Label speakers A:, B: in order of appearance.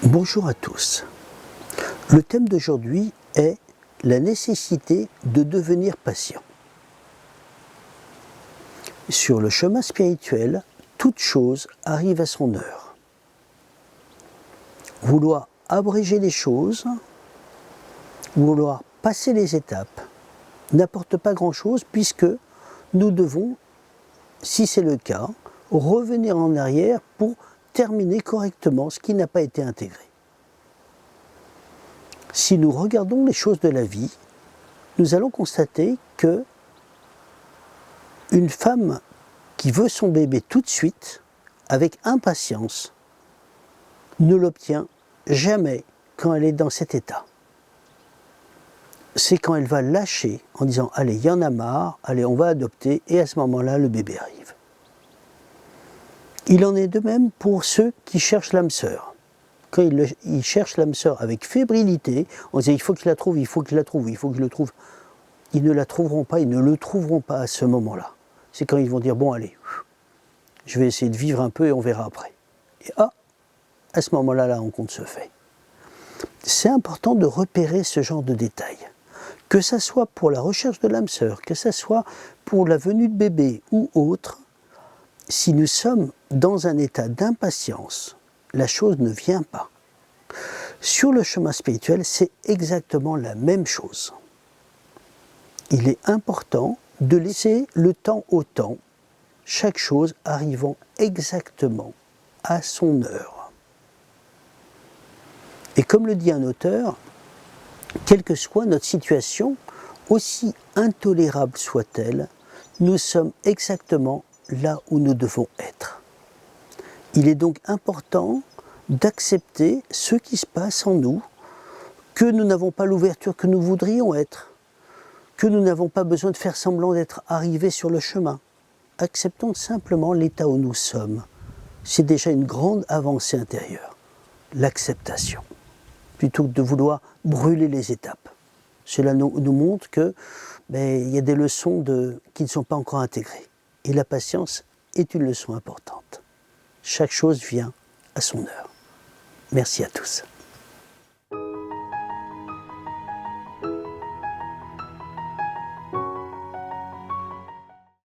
A: Bonjour à tous. Le thème d'aujourd'hui est la nécessité de devenir patient. Sur le chemin spirituel, toute chose arrive à son heure. Vouloir abréger les choses, vouloir passer les étapes, n'apporte pas grand-chose puisque nous devons, si c'est le cas, revenir en arrière pour terminer correctement ce qui n'a pas été intégré. Si nous regardons les choses de la vie, nous allons constater que une femme qui veut son bébé tout de suite, avec impatience, ne l'obtient jamais quand elle est dans cet état. C'est quand elle va lâcher en disant « allez, il y en a marre, allez, on va adopter » et à ce moment-là, le bébé arrive. Il en est de même pour ceux qui cherchent l'âme sœur. Quand ils cherchent l'âme sœur avec fébrilité, on dit « il faut qu'il la trouve, il faut qu'il la trouve, il faut qu'il le trouve », ils ne la trouveront pas, ils ne le trouveront pas à ce moment-là. C'est quand ils vont dire « bon, allez, je vais essayer de vivre un peu et on verra après ». Et à ce moment-là, la rencontre se fait. C'est important de repérer ce genre de détails. Que ça soit pour la recherche de l'âme sœur, que ça soit pour la venue de bébé ou autre, si nous sommes dans un état d'impatience, la chose ne vient pas. Sur le chemin spirituel, c'est exactement la même chose. Il est important de laisser le temps au temps, chaque chose arrivant exactement à son heure. Et comme le dit un auteur, quelle que soit notre situation, aussi intolérable soit-elle, nous sommes exactement là où nous devons être. Il est donc important d'accepter ce qui se passe en nous, que nous n'avons pas l'ouverture que nous voudrions être, que nous n'avons pas besoin de faire semblant d'être arrivés sur le chemin. Acceptons simplement l'état où nous sommes. C'est déjà une grande avancée intérieure, l'acceptation, plutôt que de vouloir brûler les étapes. Cela nous montre que il y a des leçons qui ne sont pas encore intégrées. Et la patience est une leçon importante. Chaque chose vient à son heure. Merci à tous.